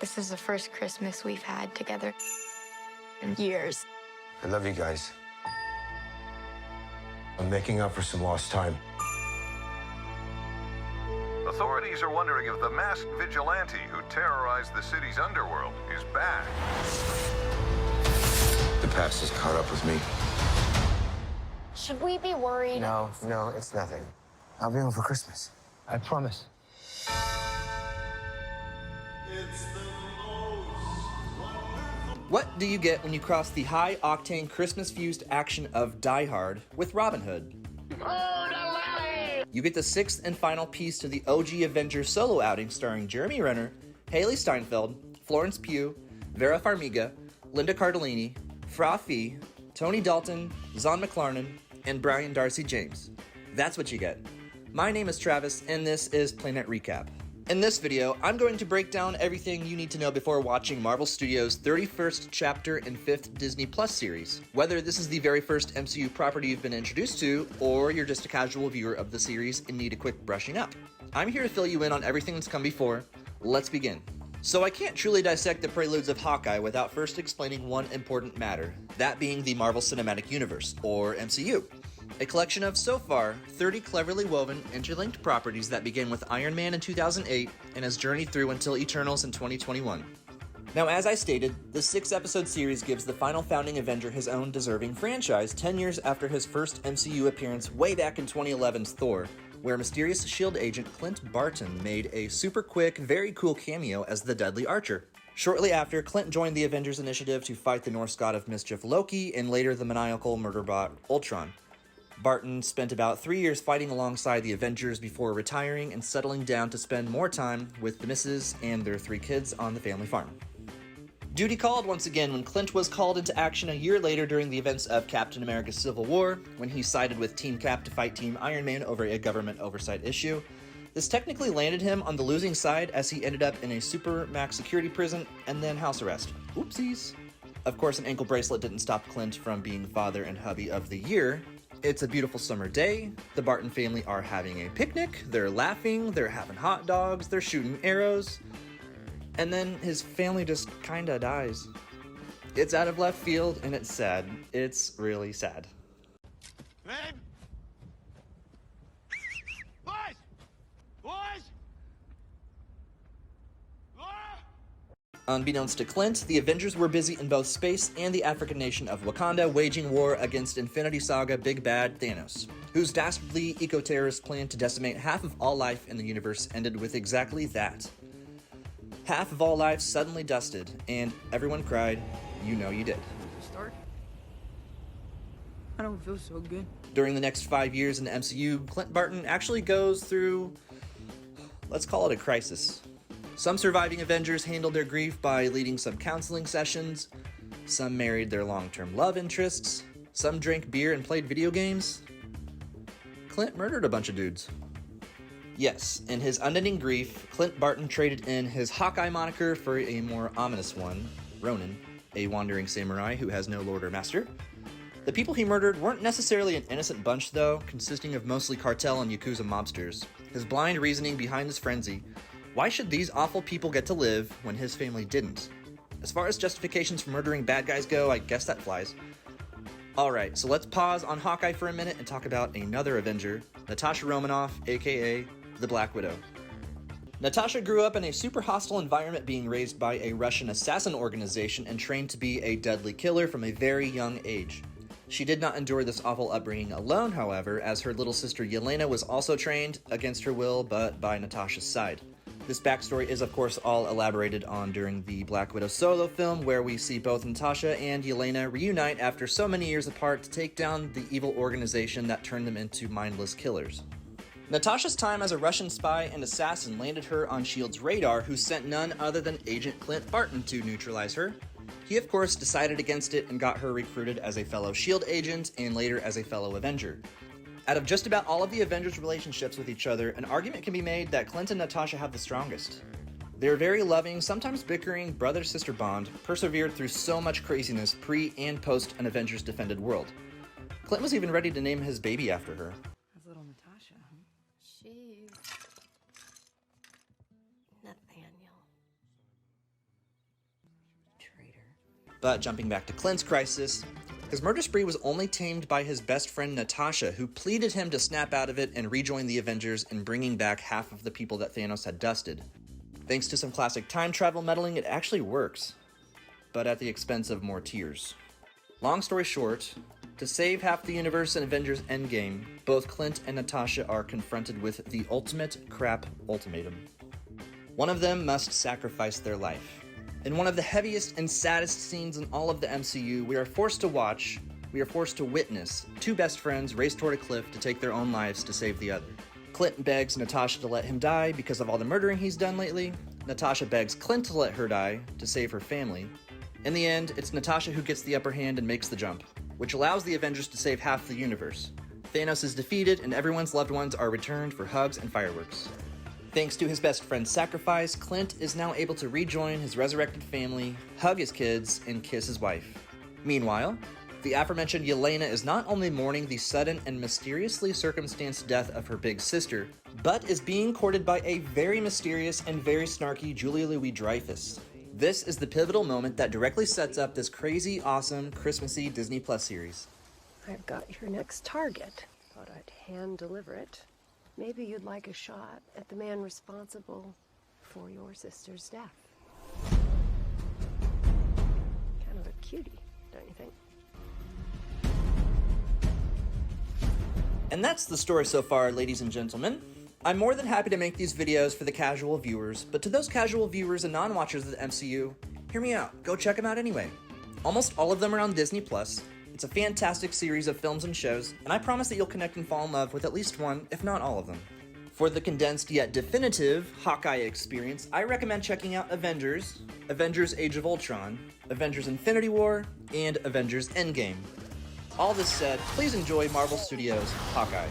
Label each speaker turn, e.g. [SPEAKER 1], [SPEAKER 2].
[SPEAKER 1] This is the first Christmas we've had together in years.
[SPEAKER 2] I love you guys. I'm making up for some lost time.
[SPEAKER 3] Authorities are wondering if the masked vigilante who terrorized the city's underworld is back.
[SPEAKER 2] The past has caught up with me.
[SPEAKER 1] Should we be worried?
[SPEAKER 2] No, it's nothing. I'll be home for Christmas. I promise.
[SPEAKER 4] What do you get when you cross the high-octane Christmas-fused action of Die Hard with Robin Hood? You get the sixth and final piece to the OG Avengers solo outing starring Jeremy Renner, Haley Steinfeld, Florence Pugh, Vera Farmiga, Linda Cardellini, Fra Fee, Tony Dalton, Zahn McClarnon, and Brian Darcy James. That's what you get. My name is Travis, and this is Planet Recap. In this video, I'm going to break down everything you need to know before watching Marvel Studios' 31st chapter and 5th Disney Plus series. Whether this is the very first MCU property you've been introduced to, or you're just a casual viewer of the series and need a quick brushing up. I'm here to fill you in on everything that's come before. Let's begin. So I can't truly dissect the preludes of Hawkeye without first explaining one important matter, that being the Marvel Cinematic Universe, or MCU. A collection of, so far, 30 cleverly woven, interlinked properties that began with Iron Man in 2008 and has journeyed through until Eternals in 2021. Now, as I stated, the 6-episode series gives the final founding Avenger his own deserving franchise 10 years after his first MCU appearance way back in 2011's Thor, where mysterious S.H.I.E.L.D. agent Clint Barton made a super quick, very cool cameo as the Deadly Archer. Shortly after, Clint joined the Avengers Initiative to fight the Norse god of mischief Loki and later the maniacal murderbot Ultron. Barton spent about 3 years fighting alongside the Avengers before retiring and settling down to spend more time with the missus and their 3 kids on the family farm. Duty called once again when Clint was called into action a year later during the events of Captain America's Civil War, when he sided with Team Cap to fight Team Iron Man over a government oversight issue. This technically landed him on the losing side as he ended up in a super max security prison and then house arrest. Oopsies. Of course, an ankle bracelet didn't stop Clint from being father and hubby of the year. It's a beautiful summer day, the Barton family are having a picnic, they're laughing, they're having hot dogs, they're shooting arrows, and then his family just kinda dies. It's out of left field and it's sad. It's really sad.
[SPEAKER 5] Babe! Boys! Boys!
[SPEAKER 4] Unbeknownst to Clint, the Avengers were busy in both space and the African nation of Wakanda waging war against Infinity Saga Big Bad Thanos, whose dastardly eco-terrorist plan to decimate half of all life in the universe ended with exactly that. Half of all life suddenly dusted, and everyone cried, "You know you did."
[SPEAKER 6] Start? I don't feel so good.
[SPEAKER 4] During the next 5 years in the MCU, Clint Barton actually goes through, let's call it a crisis. Some surviving Avengers handled their grief by leading some counseling sessions, some married their long-term love interests, some drank beer and played video games. Clint murdered a bunch of dudes. Yes, in his unending grief, Clint Barton traded in his Hawkeye moniker for a more ominous one, Ronin, a wandering samurai who has no lord or master. The people he murdered weren't necessarily an innocent bunch though, consisting of mostly cartel and Yakuza mobsters. His blind reasoning behind this frenzy: why should these awful people get to live when his family didn't? As far as justifications for murdering bad guys go, I guess that flies. Alright, so let's pause on Hawkeye for a minute and talk about another Avenger, Natasha Romanoff, aka the Black Widow. Natasha grew up in a super hostile environment, being raised by a Russian assassin organization and trained to be a deadly killer from a very young age. She did not endure this awful upbringing alone, however, as her little sister Yelena was also trained, against her will, but by Natasha's side. This backstory is, of course, all elaborated on during the Black Widow solo film, where we see both Natasha and Yelena reunite after so many years apart to take down the evil organization that turned them into mindless killers. Natasha's time as a Russian spy and assassin landed her on S.H.I.E.L.D.'s radar, who sent none other than Agent Clint Barton to neutralize her. He, of course, decided against it and got her recruited as a fellow S.H.I.E.L.D. agent and later as a fellow Avenger. Out of just about all of the Avengers' relationships with each other, an argument can be made that Clint and Natasha have the strongest. Their very loving, sometimes bickering brother-sister bond persevered through so much craziness pre- and post an Avengers defended world. Clint was even ready to name his baby after her.
[SPEAKER 6] That's little Natasha, huh?
[SPEAKER 1] She's Nathaniel.
[SPEAKER 4] But jumping back to Clint's crisis, his murder spree was only tamed by his best friend Natasha, who pleaded him to snap out of it and rejoin the Avengers in bringing back half of the people that Thanos had dusted. Thanks to some classic time travel meddling, it actually works, but at the expense of more tears. Long story short, to save half the universe in Avengers Endgame, both Clint and Natasha are confronted with the ultimate crap ultimatum. One of them must sacrifice their life. In one of the heaviest and saddest scenes in all of the MCU, we are forced to witness two best friends race toward a cliff to take their own lives to save the other. Clint begs Natasha to let him die because of all the murdering he's done lately. Natasha begs Clint to let her die to save her family. In the end, it's Natasha who gets the upper hand and makes the jump, which allows the Avengers to save half the universe. Thanos is defeated and everyone's loved ones are returned for hugs and fireworks. Thanks to his best friend's sacrifice, Clint is now able to rejoin his resurrected family, hug his kids, and kiss his wife. Meanwhile, the aforementioned Yelena is not only mourning the sudden and mysteriously circumstanced death of her big sister, but is being courted by a very mysterious and very snarky Julia Louis-Dreyfus. This is the pivotal moment that directly sets up this crazy, awesome, Christmassy Disney Plus series.
[SPEAKER 7] I've got your next target. Thought I'd hand deliver it. Maybe you'd like a shot at the man responsible for your sister's death. Kind of a cutie, don't you think?
[SPEAKER 4] And that's the story so far, ladies and gentlemen. I'm more than happy to make these videos for the casual viewers, but to those casual viewers and non-watchers of the MCU, hear me out, go check them out anyway. Almost all of them are on Disney+. It's a fantastic series of films and shows, and I promise that you'll connect and fall in love with at least one, if not all of them. For the condensed yet definitive Hawkeye experience, I recommend checking out Avengers, Avengers Age of Ultron, Avengers Infinity War, and Avengers Endgame. All this said, please enjoy Marvel Studios' Hawkeye.